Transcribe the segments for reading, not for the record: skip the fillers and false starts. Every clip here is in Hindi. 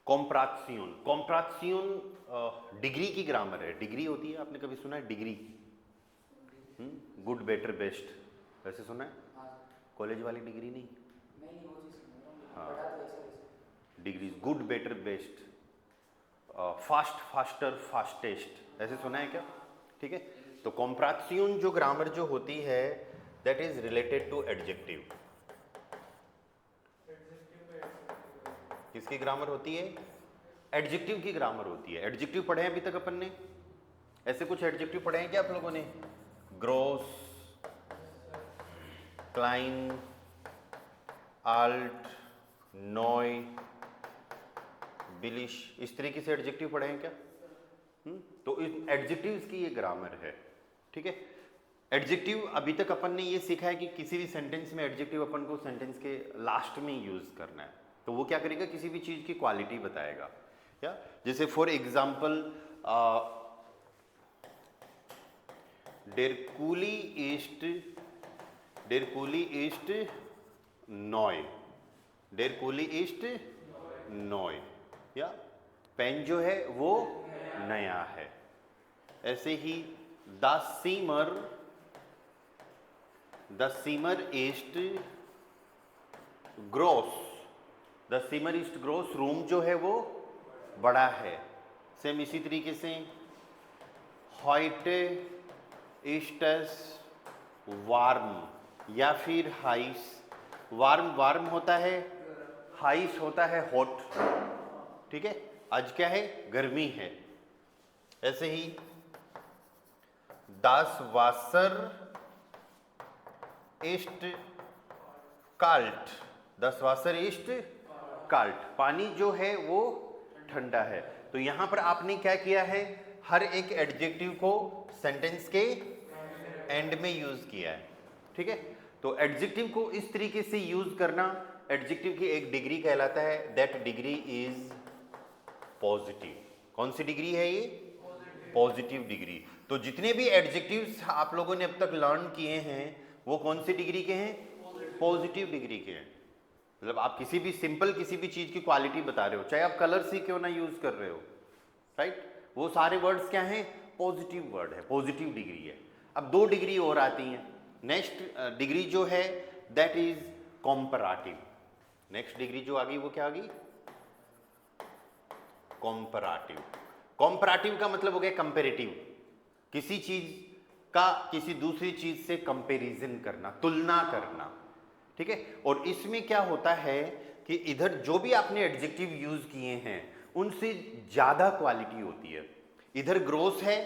कॉम्प्राक्सियोन, कॉम्प्राक्सियोन डिग्री की ग्रामर है। डिग्री होती है, आपने कभी सुना है डिग्री? गुड बेटर बेस्ट, वैसे सुना है? कॉलेज वाली डिग्री नहीं। हाँ, degree good better best, fast faster fastest, ऐसे सुना है क्या? ठीक है, तो कॉम्प्राक्सियोन जो ग्रामर जो होती है that is related to adjective. किसकी ग्रामर होती है? एडजेक्टिव की ग्रामर होती है। एडजेक्टिव पढ़े हैं अभी तक अपन ने? ऐसे कुछ एडजेक्टिव पढ़े हैं क्या आप लोगों ने? ग्रोस, क्लाइन, आल्ट, नॉय, बिलिश, इस तरीके से एडजेक्टिव पढ़े हैं क्या? तो इस एडजेक्टिव्स की ये ग्रामर है। ठीक है, एडजेक्टिव अभी तक अपन ने ये सीखा है कि किसी भी सेंटेंस में एडजेक्टिव अपन को सेंटेंस के लास्ट में यूज करना है। तो वो क्या करेगा? किसी भी चीज की क्वालिटी बताएगा। या जैसे फॉर एग्जाम्पल डेरकुली ईस्ट नॉय, डेरकुली ईस्ट नॉय, या पेन जो है वो नया है। ऐसे ही द सीमर ईस्ट ग्रोस, द सीमर ईस्ट ग्रोस, रूम जो है वो बड़ा है। सेम इसी तरीके से हॉइट ईस्टस वार्म या फिर हाइस, वार्म वार्म होता है, हाइस होता है हॉट। ठीक है, आज क्या है? गर्मी है। ऐसे ही दास वासर ईस्ट काल्ट, दस वासर ईस्ट काल्ट, पानी जो है वो ठंडा है। तो यहां पर आपने क्या किया है? हर एक एडजेक्टिव को सेंटेंस के एंड में यूज किया है। ठीक है, तो एडजेक्टिव को इस तरीके से यूज करना एडजेक्टिव की एक डिग्री कहलाता है। That degree is positive. कौन सी डिग्री है ये? Positive degree. तो जितने भी एडजेक्टिव्स आप लोगों ने अब तक लर्न किए हैं वो कौन सी डिग्री के हैं? पॉजिटिव डिग्री के हैं। मतलब आप किसी भी सिंपल किसी भी चीज की क्वालिटी बता रहे हो, चाहे आप कलर ही क्यों ना यूज कर रहे हो, राइट? वो सारे वर्ड्स क्या हैं? पॉजिटिव वर्ड है, पॉजिटिव डिग्री है। अब दो डिग्री और आती हैं। नेक्स्ट डिग्री जो है दैट इज कॉम्पराटिव। नेक्स्ट डिग्री जो आ गई वो क्या आ गई? कॉम्पराटिव। कॉम्पराटिव का मतलब हो गया कंपेरेटिव, किसी चीज का किसी दूसरी चीज से कंपैरिजन करना, तुलना करना। ठीक है, और इसमें क्या होता है कि इधर जो भी आपने एडजेक्टिव यूज किए हैं उनसे ज्यादा क्वालिटी होती है। इधर ग्रोस है,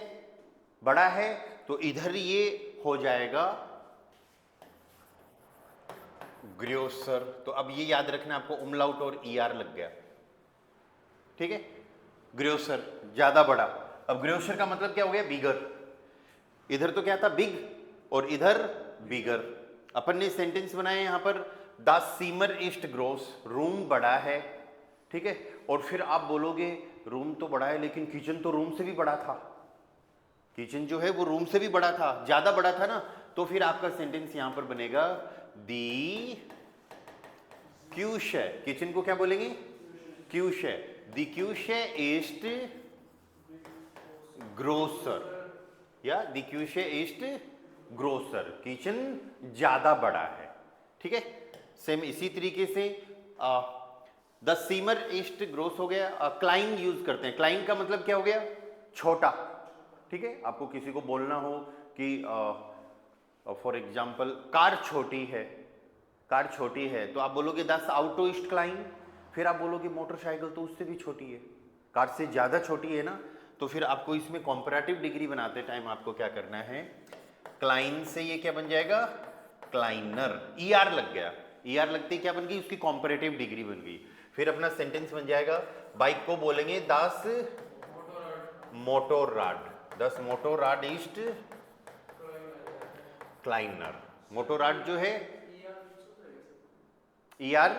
बड़ा है, तो इधर ये हो जाएगा ग्रोसर। तो अब ये याद रखना आपको, उमलाउट और ईआर लग गया। ठीक है, ग्रोसर ज्यादा बड़ा। अब ग्रोसर का मतलब क्या हो गया? बिगर। इधर तो क्या था? बिग, और इधर बिगर। अपन ने सेंटेंस बनाए यहां पर the seamer east gross, room बड़ा है। ठीक है, और फिर आप बोलोगे रूम तो बड़ा है लेकिन किचन तो रूम से भी बड़ा था। किचन जो है वो रूम से भी बड़ा था, ज्यादा बड़ा था ना। तो फिर आपका सेंटेंस यहां पर बनेगा दी क्यूशे। किचन को क्या बोलेंगे? क्यूशे। दी क्यूशे ईस्ट ग्रोसर, या दी क्यूशे ईस्ट ग्रोसर, किचन ज्यादा बड़ा है। ठीक है, सेम इसी तरीके से द सीमर ईस्ट ग्रोस हो गया। क्लाइन यूज करते हैं। क्लाइन का मतलब क्या हो गया? छोटा। ठीक है, आपको किसी को बोलना हो कि फॉर एग्जाम्पल कार छोटी है, कार छोटी है, तो आप बोलोगे दस आउटो ईस्ट क्लाइन। फिर आप बोलोगे मोटरसाइकिल तो उससे भी छोटी है, कार से ज्यादा छोटी है ना। तो फिर आपको इसमें कॉम्पैरेटिव डिग्री बनाते टाइम आपको क्या करना है? क्लाइन से ये क्या बन जाएगा? क्लाइनर। ईआर लग गया, ईआर लगते ही क्या बन गई? उसकी कॉम्पैरेटिव डिग्री बन गई। फिर अपना सेंटेंस बन जाएगा, बाइक को बोलेंगे 10 मोटोराड, 10 मोटोराड ईस्ट क्लाइनर। मोटोराड जो है ईआर,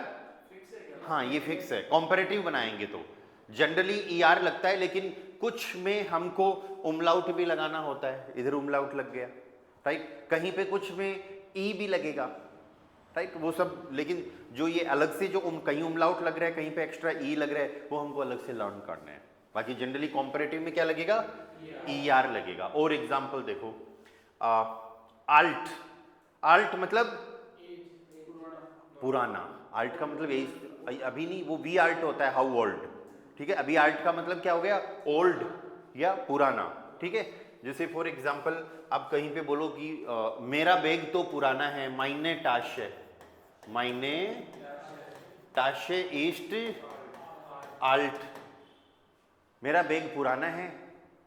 हाँ ये फिक्स है। कॉम्पैरेटिव बनाएंगे तो जनरली ईआर लगता है, लेकिन कुछ में हमको उमलाउट भी लगाना होता है। इधर उमलाउट लग गया, राइट? कहीं पे कुछ में ई भी लगेगा, राइट, वो सब। लेकिन जो ये अलग से जो कहीं umlaut लग रहा है, कहीं पे एक्स्ट्रा ई लग रहा है, वो हमको अलग से लर्न करना है। बाकी जनरली कॉम्परेटिव में क्या लगेगा, ई आर लगेगा। और एग्जाम्पल देखो, आल्ट, आल्ट मतलब पुराना, आल्ट का मतलब यही, अभी नहीं, वो वी आल्ट होता है, हाउ ओल्ड, ठीक है। अभी आल्ट का मतलब क्या हो गया, ओल्ड या पुराना, ठीक है। जैसे फॉर एग्जाम्पल आप कहीं पे बोलो कि मेरा बैग तो पुराना है, माइने टाशे, माइने टाशे ईस्ट आल्ट, मेरा बैग पुराना है,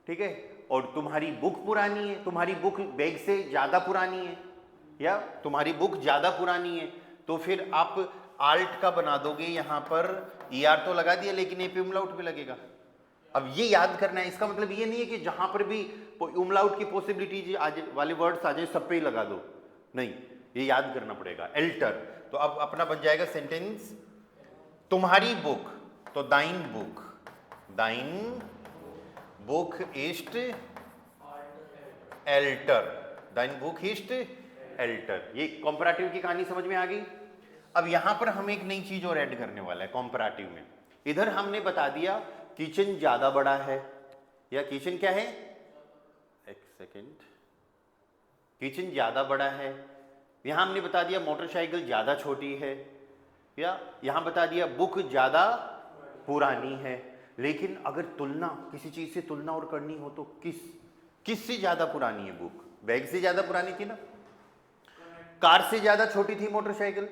ठीक है। और तुम्हारी बुक पुरानी है, तुम्हारी बुक बैग से ज्यादा पुरानी है, या तुम्हारी बुक ज्यादा पुरानी है, तो फिर आप आल्ट का बना दोगे, यहां पर ई आर तो लगा दिया, लेकिन ए पे umlaut भी लगेगा। अब ये याद करना है, इसका मतलब ये नहीं है कि जहां पर भी umlaut की पॉसिबिलिटी वाले वर्ड्स आ जाए सब पे ही लगा दो, नहीं, ये याद करना पड़ेगा। एल्टर, तो अब अपना बन जाएगा सेंटेंस, तुम्हारी बुक, तो दाइन बुक, दाइन बुक इस्ट एल्टर, दाइन बुक इस्ट एल्टर। ये कॉम्परेटिव की कहानी समझ में आ गई। अब यहां पर हम एक नई चीज और ऐड करने वाला है कॉम्परेटिव में। इधर हमने बता दिया किचन ज्यादा बड़ा है, या किचन क्या है, एक सेकेंड, किचन ज्यादा बड़ा है। यहां हमने बता दिया मोटरसाइकिल ज्यादा छोटी है, या यहां बता दिया बुक ज्यादा पुरानी है। लेकिन अगर तुलना, किसी चीज से तुलना और करनी हो तो किससे ज्यादा पुरानी है बुक, बैग से ज्यादा पुरानी थी ना, कार से ज्यादा छोटी थी मोटरसाइकिल,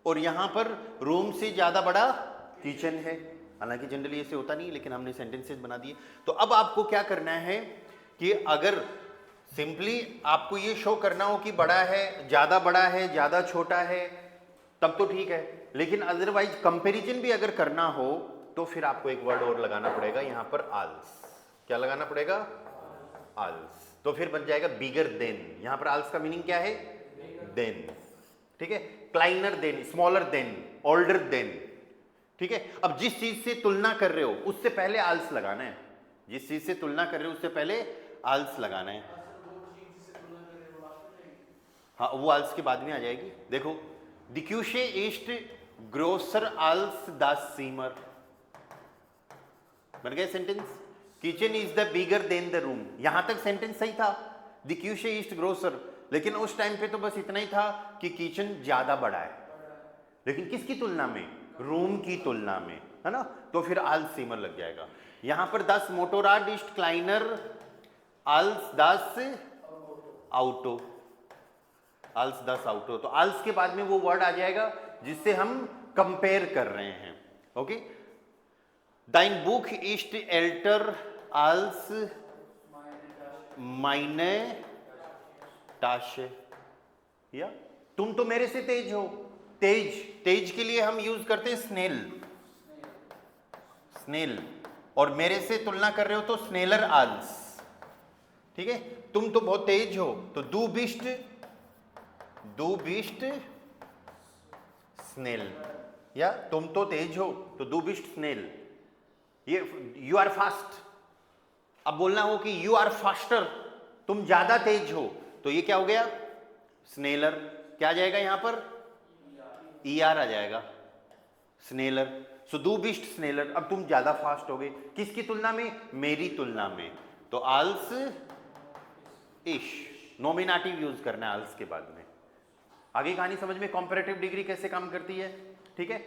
और यहां पर रूम से ज्यादा बड़ा किचन है। हालांकि जनरली ऐसे होता नहीं, लेकिन हमने सेंटेंसेस बना दिए। तो अब आपको क्या करना है कि अगर सिंपली आपको ये शो करना हो कि बड़ा है, ज्यादा छोटा है, तब तो ठीक है। लेकिन अदरवाइज कंपैरिजन भी अगर करना हो तो फिर आपको एक वर्ड और लगाना पड़ेगा यहां पर, आल्स। क्या लगाना पड़ेगा, आल्स। तो फिर बन जाएगा बिगर देन। यहां पर आल्स का मीनिंग क्या है, देन, ठीक है। क्लाइनर than, smaller than, older than, ठीक है। अब जिस चीज से तुलना कर रहे हो उससे पहले आल्स लगाना है, जिस चीज से तुलना कर रहे हो उससे पहले आल्स लगाना है। हाँ, वो आल्स के बाद में आ जाएगी। देखो, दिक्यूशे ईस्ट ग्रोसर आल्स द सीमर, बन गया sentence. Kitchen is the bigger than the room, यहां तक सेंटेंस सही था, दिक्यूशे ईस्ट ग्रोसर। लेकिन उस टाइम पे तो बस इतना ही था कि किचन ज्यादा बड़ा है, लेकिन किसकी तुलना में, रूम की तुलना में, है ना। तो फिर आल्स सीमर लग जाएगा। यहां पर 10 मोटोराड ईस्ट क्लाइनर आल्स 10 आउटो, आल्स 10 आउटो। तो आल्स के बाद में वो वर्ड आ जाएगा जिससे हम कंपेयर कर रहे हैं। ओके, दाइन बुक ईस्ट एल्टर आल्स माइने टाशे, या तुम तो मेरे से तेज हो। तेज, तेज के लिए हम यूज करते हैं स्नेल, स्नेल, और मेरे से तुलना कर रहे हो तो स्नेलर आल्स, ठीक है। तुम तो बहुत तेज हो, तो दू बिस्ट स्नेल, या तुम तो तेज हो तो दू बिस्ट स्नेल। ये यू आर फास्ट, अब बोलना हो कि यू आर फास्टर, तुम ज्यादा तेज हो, तो ये क्या हो गया, स्नेलर। क्या आ जाएगा यहां पर, ई आर आ जाएगा, स्नेलर। सो दू बिस्ट स्नेलर, अब तुम ज्यादा फास्ट हो गए, किसकी तुलना में, मेरी तुलना में। तो आल्स इश, नॉमिनेटिव यूज करना है आल्स के बाद में। आगे कहानी समझ में, कंपैरेटिव डिग्री कैसे काम करती है, ठीक है।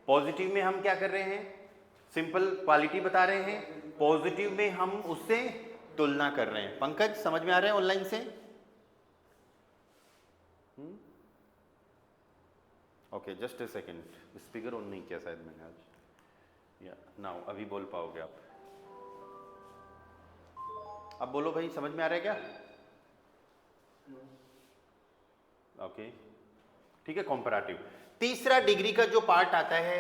पॉजिटिव में हम क्या कर रहे हैं, सिंपल क्वालिटी बता रहे हैं, पॉजिटिव में हम उससे तुलना कर रहे हैं। पंकज समझ में आ रहे हैं ऑनलाइन से, okay, just a second, speaker on नहीं किया शायद मैंने आज, या नाउ अभी बोल पाओगे आप। अब बोलो भाई, समझ में आ रहा है क्या, ओके, ठीक है। कंपैरेटिव। तीसरा डिग्री का जो पार्ट आता है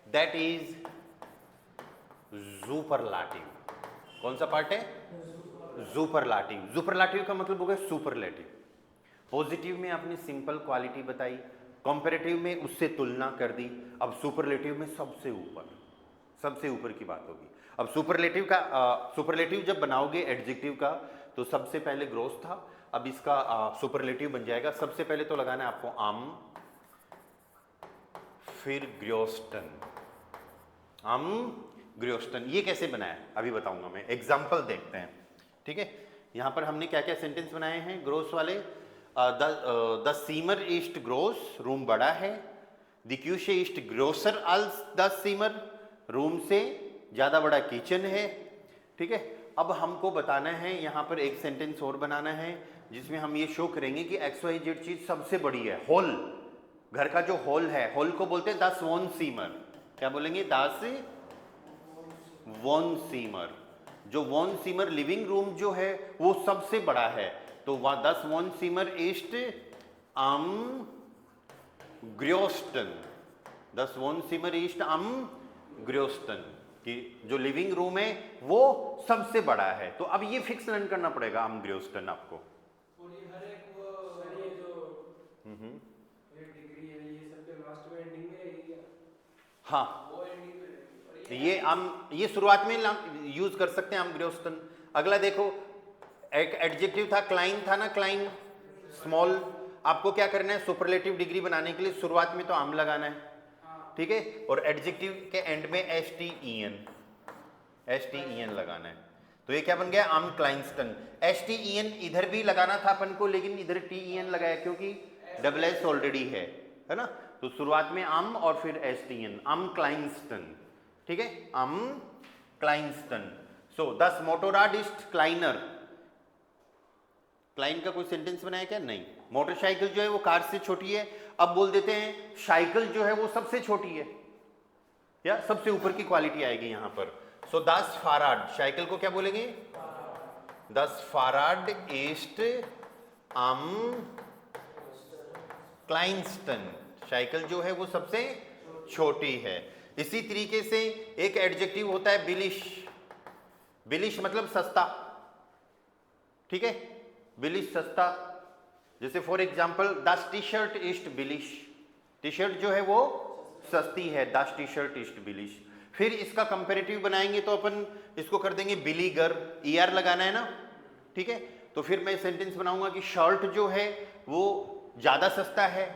दैट इज सुपरलाटिव। कौन सा पार्ट है, सुपरलाटिव। सुपरलाटिव का मतलब होगा सुपरलेटिव। पॉजिटिव में आपने सिंपल क्वालिटी बताई, कंपैरेटिव में उससे तुलना कर दी, अब सुपरलेटिव में सबसे ऊपर की बात होगी। अब सुपरलेटिव का सुपरलेटिव जब बनाओगे एडजेक्टिव का, तो सबसे पहले ग्रोस था, अब इसका सुपरलेटिव बन जाएगा। सबसे पहले तो लगाना है आपको आम, फिर ग्रियोस्टन, ग्रियोस्टन। ये कैसे बनाया अभी बताऊंगा मैं, एग्जाम्पल देखते हैं। ठीक है, यहाँ पर हमने क्या क्या सेंटेंस बनाए हैं ग्रोस वाले। द सीमर ईस्ट ग्रोस, रूम बड़ा है। द क्यूशे ईस्ट ग्रोसर अल्स द सीमर, रूम से ज़्यादा बड़ा किचन है। ठीक है, अब हमको बताना है यहाँ पर एक सेंटेंस और बनाना है जिसमें हम ये शो करेंगे कि XYZ चीज सबसे बड़ी है। हॉल, घर का जो हॉल है, हॉल को बोलते हैं 10 वॉन सीमर। क्या बोलेंगे? 10 वॉन सीमर। जो वॉन सीमर लिविंग रूम जो है वो सबसे बड़ा है, तो वह 10 वॉन सीमर ईस्ट आम ग्रियोस्टन, 10 वॉन सीमर ईस्ट आम ग्रियोस्टन, कि जो लिविंग रूम है वो सबसे बड़ा है। तो अब ये फिक्स लर्न करना पड़ेगा आम ग्रियोस्टन आपको। और ये हर एक वो ये जो ये डिग्री है ये सब के लास्ट में एंडिंग में रहेगी। हाँ, वो एंडिंग में रहेगी। ये आम, ये शुरुआत में यूज कर सकते हैं आम ग्रियोस्टन। अगला देखो, एक एडजेक्टिव था क्लाइन, था ना क्लाइन, स्मॉल। आपको क्या करना है? सुपरलेटिव डिग्री बनाने के लिए शुरुआत में तो आम लगाना है। ठीक है, और एडजेक्टिव के एंड में STEN लगाना है। तो ये क्या बन गया? आम क्लाइंस्टन। STEN इधर भी लगाना था अपन को, लेकिन इधर TEN लगाया क्योंकि SS ऑलरेडी है ना। तो शुरुआत में आम और फिर STN, आम क्लाइंस्टन। ठीक है, आम क्लाइंस्टन। सो 10 मोटोराडिस्ट क्लाइनर। क्लाइन का कोई सेंटेंस बनाया क्या? नहीं। मोटरसाइकिल जो है वो कार से छोटी है। अब बोल देते हैं साइकिल जो है वो सबसे छोटी है, या सबसे ऊपर की क्वालिटी आएगी यहां पर। सो 10 फाराड, साइकिल को क्या बोलेंगे? 10 फाराड ईस्ट आम क्लाइंस्टन, साइकिल जो है वो सबसे छोटी है। इसी तरीके से एक एडजेक्टिव होता है बिलिश। बिलिश मतलब सस्ता। ठीक है, बिलिश सस्ता। जैसे फॉर एग्जाम्पल 10 टी-शर्ट ईस्ट बिलिश, टी शर्ट जो है वो सस्ती है, 10 टी-शर्ट ईस्ट बिलिश। फिर इसका कंपैरेटिव बनाएंगे तो अपन इसको कर देंगे बिलीगर, ER लगाना है ना। ठीक है, तो फिर मैं सेंटेंस बनाऊंगा कि शर्ट जो है वो ज्यादा सस्ता है,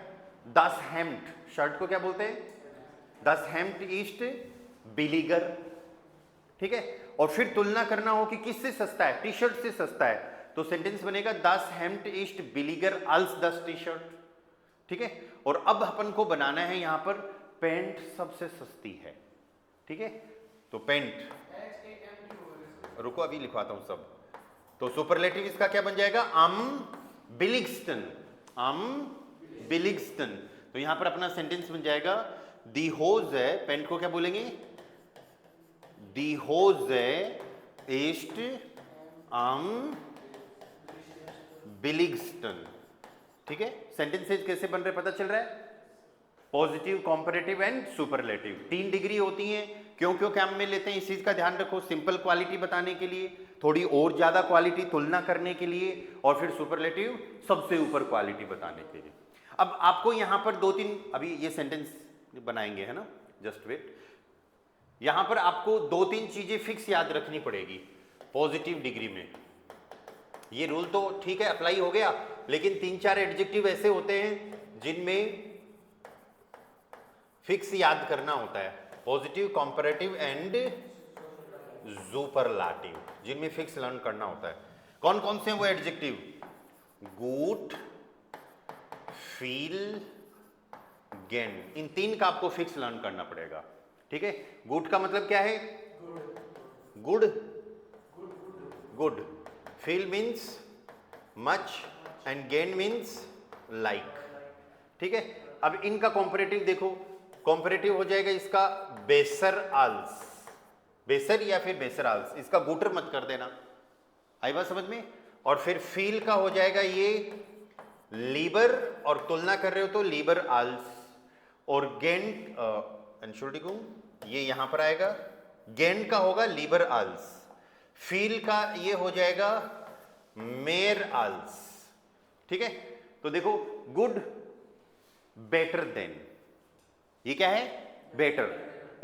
10 हेम्ड, शर्ट को क्या बोलते हैं? 10 हेम्ड ईस्ट बिलीगर। ठीक है, और फिर तुलना करना हो कि किससे सस्ता है? टी-शर्ट से सस्ता है, तो सेंटेंस बनेगा 10 हेम्ड ईस्ट बिलीगर अल्स 10 टी-शर्ट। ठीक है, और अब अपन को बनाना है यहां पर पेंट सबसे सस्ती है। ठीक है, तो पेंट, रुको अभी लिखवाता हूं सब। तो सुपरलेटिव इसका क्या बन जाएगा? आम बिलिग्स्टन, आम बिलिग्स्टन। तो यहां पर अपना सेंटेंस बन जाएगा दी होज है, पेंट को क्या बोलेंगे? दी होज है ईस्ट आम बिलिग्स्टन। ठीक है, सेंटेंसेज कैसे बन रहे पता चल रहा है? Positive, comparative and superlative. 3 degree होती हैं। क्यों क्यों काम में लेते हैं इस चीज का ध्यान रखो। सिंपल क्वालिटी बताने के लिए, थोड़ी और ज्यादा क्वालिटी तुलना करने के लिए, और फिर सुपरलेटिव सबसे ऊपर क्वालिटी बताने के लिए। अब आपको यहां पर 2-3 अभी ये सेंटेंस बनाएंगे है ना, जस्ट वेट। यहां पर आपको 2-3 चीजें फिक्स याद रखनी पड़ेगी पॉजिटिव डिग्री में। ये रूल तो ठीक है अप्लाई हो गया, लेकिन 3-4 एडजेक्टिव ऐसे होते हैं जिनमें फिक्स याद करना होता है। पॉजिटिव, कंपैरेटिव एंड सुपरलाटिव, जिनमें फिक्स लर्न करना होता है। कौन कौन से हैं वो एडजेक्टिव? गुड, फील, गेन। इन 3 का आपको फिक्स लर्न करना पड़ेगा। ठीक है, गुड का मतलब क्या है? Good, good. Feel means much and gain means like. ठीक है, अब इनका कॉम्परेटिव देखो। कॉम्परेटिव हो जाएगा इसका बेसर आल्स, बेसर या फिर बेसर आल्स, इसका गुटर मत कर देना। आई बात समझ में? और फिर फील का हो जाएगा ये लीबर, और तुलना कर रहे हो तो लीबर आल्स। और गेन एंशुल्डिगुंग, ये यहां पर आएगा। गेन का होगा लीबर आल्स। फील का ये हो जाएगा मेर आल्स। ठीक है, तो देखो गुड, बेटर देन, ये क्या है? बेटर।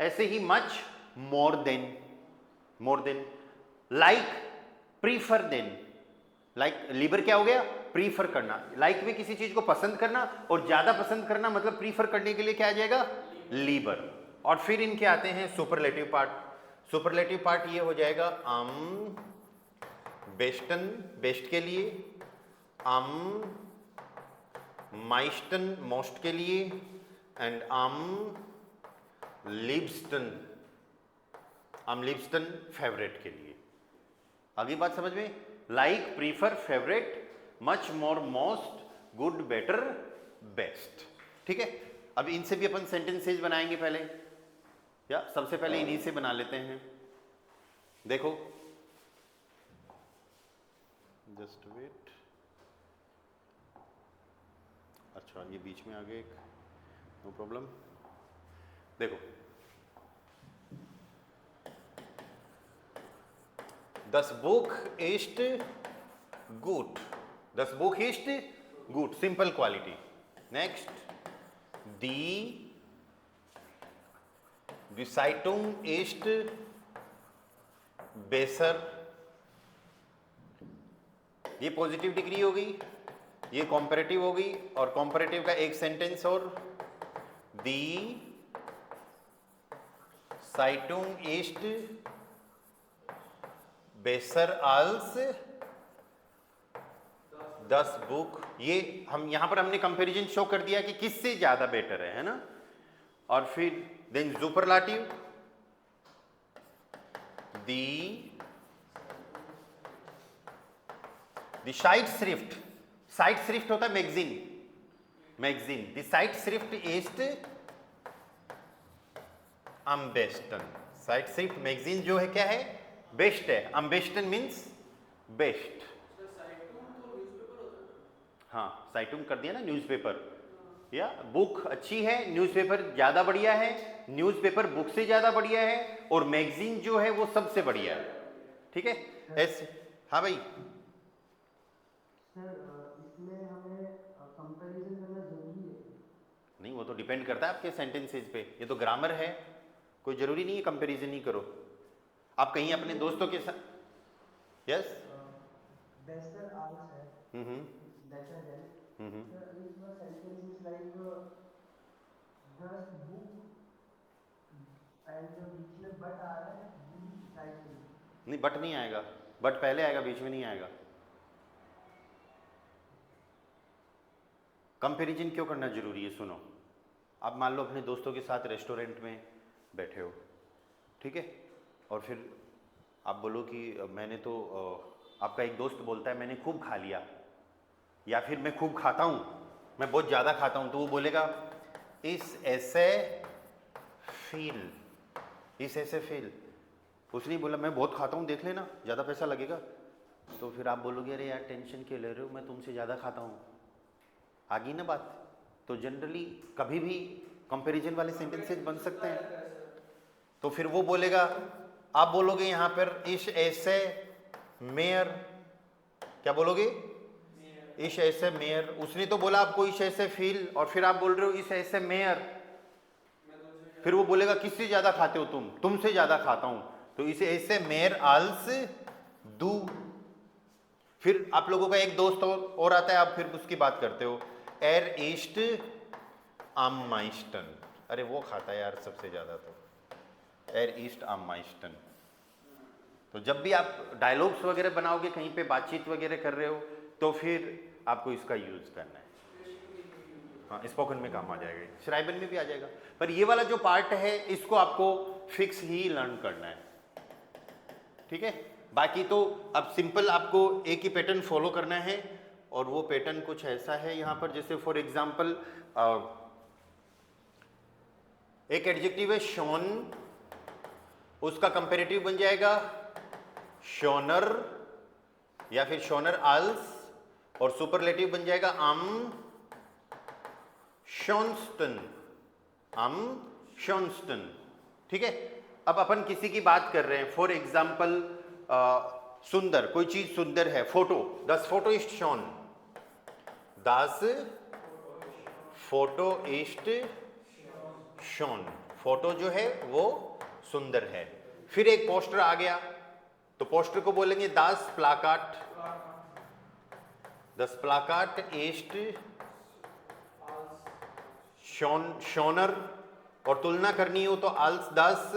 ऐसे ही much, more than, more than. Like, prefer than. Like, लीबर क्या हो गया? प्रीफर करना। लाइक में किसी चीज को पसंद करना, और ज्यादा पसंद करना मतलब प्रीफर करने के लिए क्या आ जाएगा? लीबर। और फिर इनके आते हैं सुपरलेटिव पार्ट। सुपरलेटिव पार्ट ये हो जाएगा अम बेस्टन, बेस्ट के लिए, अम माइस्टन, मोस्ट के लिए, एंड लिब्स्टन, लिब्स्टन फेवरेट के लिए। आगे बात समझ में? लाइक, प्रीफर, फेवरेट, मच, मोर, मोस्ट, गुड, बेटर, बेस्ट। ठीक है, अब इनसे भी अपन सेंटेंसेज बनाएंगे पहले, या सबसे पहले इन्हीं से बना लेते हैं। देखो, जस्ट वेट। अच्छा, ये बीच में आ गए एक, नो प्रॉब्लम। देखो, दस बुक इस्ट गुड, दस बुक इस्ट गुड, सिंपल क्वालिटी। नेक्स्ट, दी साइटुंग इस्ट बेसर, ये पॉजिटिव डिग्री होगी, ये कॉम्परेटिव होगी, और कॉम्परेटिव का एक सेंटेंस और, दी साइटुंग ईस्ट बेसर आल्स 10 बुक। ये हम यहां पर हमने कंपैरिजन शो कर दिया कि किससे ज्यादा बेटर है ना। और फिर देन सुपरलाटिव, दी साइट श्रिफ्ट, साइट श्रिफ्ट होता है मैगजीन, मैगजीन, द साइट श्रिफ्ट ईस्ट अम्बेस्टन, साइट श्रिफ्ट मैगजीन जो है क्या है, बेस्ट है। अम्बेस्टन मीन्स बेस्ट। हाँ, साइटुंग कर दिया ना, न्यूज़पेपर, या बुक अच्छी है, न्यूज़पेपर ज़्यादा बढ़िया है, न्यूज़पेपर बुक से ज़्यादा बढ़िया है, और मैगजीन जो है वो सबसे बढ़िया है। ठीक है, ऐसे। हाँ भाई, सर इसमें हमें कंपैरिजन करना जरूरी है? नहीं, वो तो डिपेंड करता है आपके सेंटेंसेज पे, ये तो ग्रामर है, कोई ज़रूरी नहीं है कंपैरिजन ही करो। आप कहीं अपने दोस्तों के साथ, यस, बेस्टर आल्स है, बेटर देन, सर इसमें सेंटेंसेस लाइक 10 बुक एंड बीच में बट आ रहा है, राइट में नहीं बट नहीं आएगा, बट पहले आएगा, बीच में नहीं आएगा। कंपैरिजन क्यों करना जरूरी है? सुनो, आप मान लो अपने दोस्तों के साथ रेस्टोरेंट में बैठे हो, ठीक है, और फिर आप बोलो कि मैंने तो आपका एक दोस्त बोलता है मैंने खूब खा लिया, या फिर मैं खूब खाता हूँ, मैं बहुत ज़्यादा खाता हूँ, तो वो बोलेगा इस ऐसे फील, इस ऐसे फील। उसने बोला मैं बहुत खाता हूँ, देख लेना, ज़्यादा पैसा लगेगा। तो फिर आप बोलोगे अरे यार टेंशन क्यों ले रहे हो, मैं तुमसे ज़्यादा खाता हूँ। आ गई ना बात? तो जनरली कभी भी कंपैरिजन वाले सेंटेंसेस बन सकते हैं। तो फिर वो बोलेगा, आप बोलोगे यहाँ पर इस ऐसे मेयर, क्या बोलोगे? इस ऐसे मेयर। उसने तो बोला आपको इस ऐसे फील, और फिर आप बोल रहे हो इस ऐसे मेयर। फिर वो बोलेगा किससे ज्यादा खाते हो तुम? तुमसे ज्यादा खाता हूं। तो इस ऐसे मेयर आल्स दू। फिर आप लोगों का एक दोस्त और आता है, आप फिर उसकी बात करते हो, एर ईस्ट आम माइस्टन। अरे वो खाता है यार सबसे ज्यादा, तो एर ईस्ट आम माइस्टन। तो जब भी आप डायलॉग्स वगैरह बनाओगे, कहीं पे बातचीत वगैरह कर रहे हो, तो फिर आपको इसका यूज करना है। हाँ, स्पोकन में काम आ जाएगा, श्राइबन में भी आ जाएगा, पर ये वाला जो पार्ट है इसको आपको फिक्स ही लर्न करना है। ठीक है, बाकी तो अब सिंपल आपको एक ही पैटर्न फॉलो करना है, और वो पैटर्न कुछ ऐसा है यहाँ पर, जैसे फॉर एग्जाम्पल एक एडजेक्टिव है शोन, उसका कंपेरेटिव बन जाएगा शोनर या फिर शोनर आल्स, और सुपरलेटिव बन जाएगा आम शोन्स्टन, आम शोन्स्टन। ठीक है, अब अपन किसी की बात कर रहे हैं, फॉर एग्जाम्पल सुंदर, कोई चीज सुंदर है, फोटो, दस फोटो इस्ट शोन, दस फोटो इस्ट शोन, फोटो जो है वो सुंदर है। फिर एक पोस्टर आ गया, तो पोस्टर को बोलेंगे दस प्लाकाट, दस प्लाकाट ईस्ट शोन शोनर और तुलना करनी हो तो als das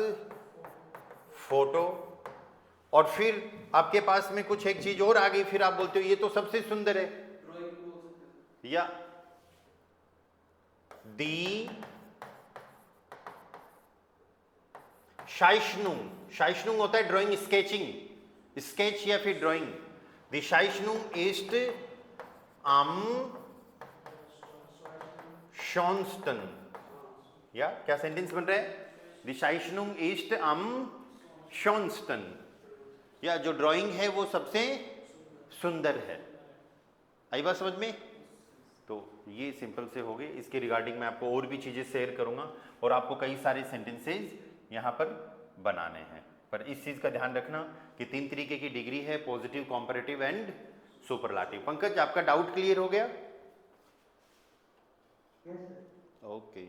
फोटो। और फिर आपके पास में कुछ एक चीज और आ गई, फिर आप बोलते हो ये तो सबसे सुंदर है, या दी शाइशनुंग। शाइशनुंग होता है ड्राइंग, स्केचिंग, स्केच या फिर ड्राइंग। दी शाइशनुंग इस्ट am schönsten, या क्या सेंटेंस बन रहा है? दी शाइशनुंग इस्ट am schönsten, या जो ड्राइंग है वो सबसे सुंदर है। आई बात समझ में? तो ये सिंपल से हो गए। इसके रिगार्डिंग मैं आपको और भी चीज़ें शेयर करूंगा और आपको कई सारे सेंटेंसेज यहाँ पर बनाने हैं। पर इस चीज़ का ध्यान रखना कि 3 तरीके की डिग्री है, पॉजिटिव, कॉम्पैरेटिव एंड सुपरलाटिव। पंकज, आपका डाउट क्लियर हो गया? Yes sir. ओके।